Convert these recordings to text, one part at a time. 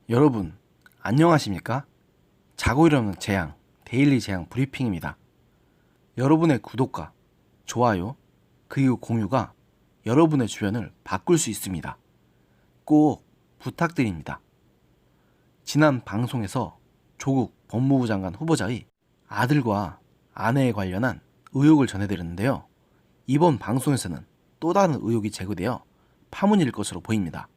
여러분, 안녕하십니까? 자고 일어나는 재앙, 데일리 재앙 브리핑입니다. 여러분의 구독과 좋아요, 그리고 공유가 여러분의 주변을 바꿀 수 있습니다. 꼭 부탁드립니다. 지난 방송에서 조국 법무부 장관 후보자의 아들과 아내에 관련한 의혹을 전해드렸는데요. 이번 방송에서는 또 다른 의혹이 제기되어 파문일 것으로 보입니다.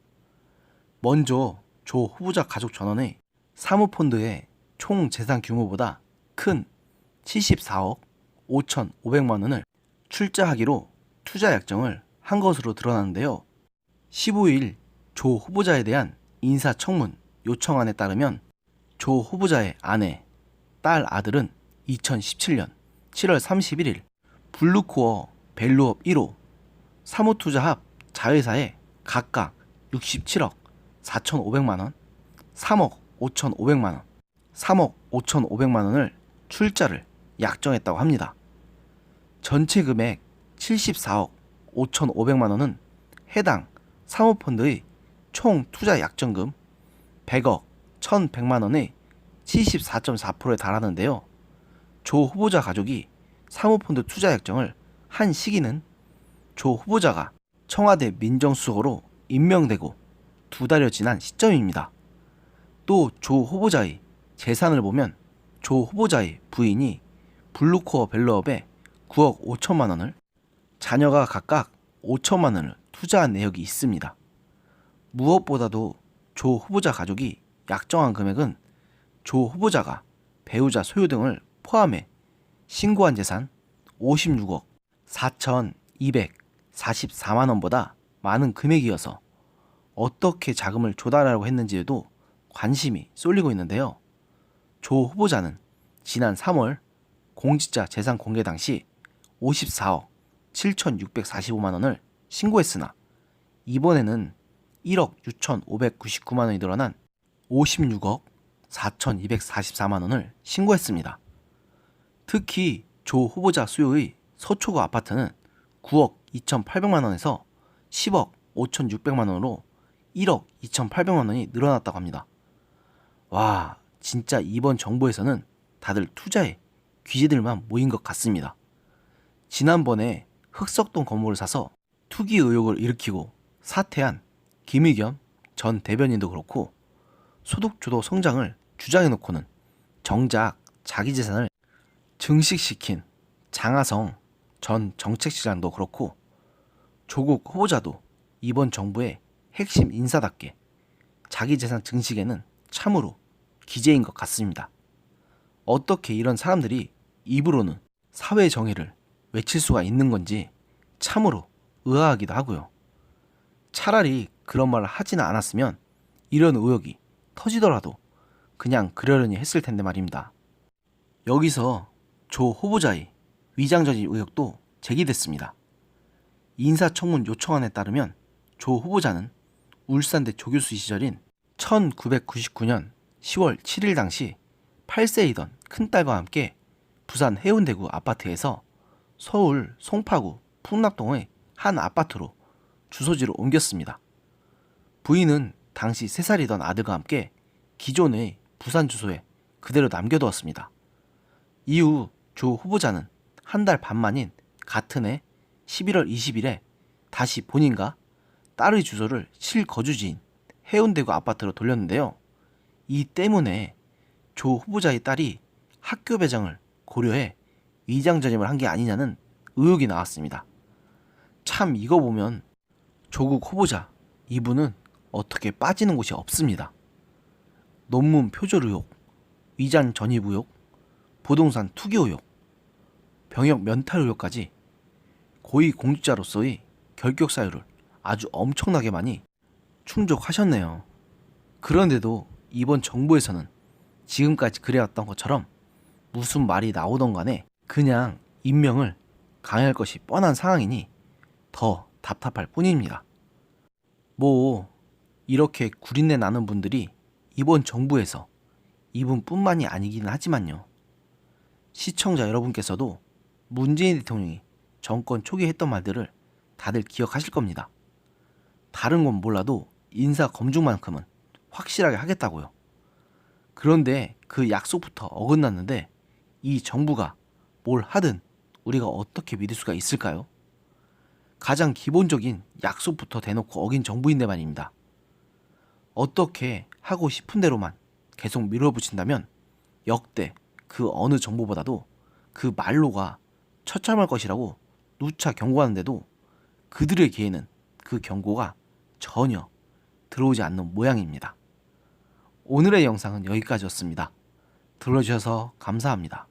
먼저 조 후보자 가족 전원의 사모펀드의 총 재산 규모보다 큰 74억 5,500만 원을 출자하기로 투자 약정을 한 것으로 드러났는데요. 15일 조 후보자에 대한 인사청문 요청안에 따르면 조 후보자의 아내, 딸 아들은 2017년 7월 31일 블루코어 밸류업 1호 사모투자합 자회사에 각각 67억 4,500만원, 3억 5,500만원, 3억 5,500만원을 출자를 약정했다고 합니다. 전체 금액 74억 5,500만원은 해당 사모펀드의 총 투자 약정금 100억 1,100만원의 74.4%에 달하는데요. 조 후보자 가족이 사모펀드 투자 약정을 한 시기는 조 후보자가 청와대 민정수석으로 임명되고 2달여 지난 시점입니다. 또 조 후보자의 재산을 보면 조 후보자의 부인이 블루코어 밸류업에 9억 5천만 원을, 자녀가 각각 5천만 원을 투자한 내역이 있습니다. 무엇보다도 조 후보자 가족이 약정한 금액은 조 후보자가 배우자 소유 등을 포함해 신고한 재산 56억 4,244만 원보다 많은 금액이어서 어떻게 자금을 조달하려고 했는지에도 관심이 쏠리고 있는데요. 조 후보자는 지난 3월 공직자 재산 공개 당시 54억 7,645만 원을 신고했으나 이번에는 1억 6,599만 원이 늘어난 56억 4,244만 원을 신고했습니다. 특히 조 후보자 수요의 서초구 아파트는 9억 2,800만 원에서 10억 5,600만 원으로 1억 2,800만 원이 늘어났다고 합니다. 와, 진짜 이번 정부에서는 다들 투자에 귀재들만 모인 것 같습니다. 지난번에 흑석동 건물을 사서 투기 의혹을 일으키고 사퇴한 김의겸 전 대변인도 그렇고 소득주도 성장을 주장해놓고는 정작 자기 재산을 증식시킨 장하성 전 정책시장도 그렇고 조국 후보자도 이번 정부의 핵심 인사답게 자기 재산 증식에는 참으로 기재인 것 같습니다. 어떻게 이런 사람들이 입으로는 사회 정의를 외칠 수가 있는 건지 참으로 의아하기도 하고요. 차라리 그런 말을 하지는 않았으면 이런 의혹이 터지더라도 그냥 그러려니 했을 텐데 말입니다. 여기서 조 후보자의 위장전입 의혹도 제기됐습니다. 인사청문 요청안에 따르면 조 후보자는 울산대 조교수 시절인 1999년 10월 7일 당시 8세이던 큰딸과 함께 부산 해운대구 아파트에서 서울 송파구 풍납동의 한 아파트로 주소지를 옮겼습니다. 부인은 당시 3살이던 아들과 함께 기존의 부산 주소에 그대로 남겨두었습니다. 이후 조 후보자는 한 달 반 만인 같은 해 11월 20일에 다시 본인과 딸의 주소를 실거주지인 해운대구 아파트로 돌렸는데요. 이 때문에 조 후보자의 딸이 학교 배정을 고려해 위장전입을 한 게 아니냐는 의혹이 나왔습니다. 참 이거 보면 조국 후보자 이분은 어떻게 빠지는 곳이 없습니다. 논문 표절 의혹, 위장 전입 의혹, 부동산 투기 의혹, 병역 면탈 의혹까지 고위 공직자로서의 결격 사유를 아주 엄청나게 많이 충족하셨네요. 그런데도 이번 정부에서는 지금까지 그래왔던 것처럼 무슨 말이 나오던 간에 그냥 임명을 강행할 것이 뻔한 상황이니 더 답답할 뿐입니다. 뭐 이렇게 구린내 나는 분들이 이번 정부에서 이분뿐만이 아니기는 하지만요. 시청자 여러분께서도 문재인 대통령이 정권 초기에 했던 말들을 다들 기억하실 겁니다. 다른 건 몰라도 인사 검증만큼은 확실하게 하겠다고요. 그런데 그 약속부터 어긋났는데 이 정부가 뭘 하든 우리가 어떻게 믿을 수가 있을까요? 가장 기본적인 약속부터 대놓고 어긴 정부인데 말입니다. 어떻게 하고 싶은 대로만 계속 밀어붙인다면 역대 그 어느 정부보다도 그 말로가 처참할 것이라고 누차 경고하는데도 그들의 귀에는 그 경고가 전혀 들어오지 않는 모양입니다. 오늘의 영상은 여기까지였습니다. 들어주셔서 감사합니다.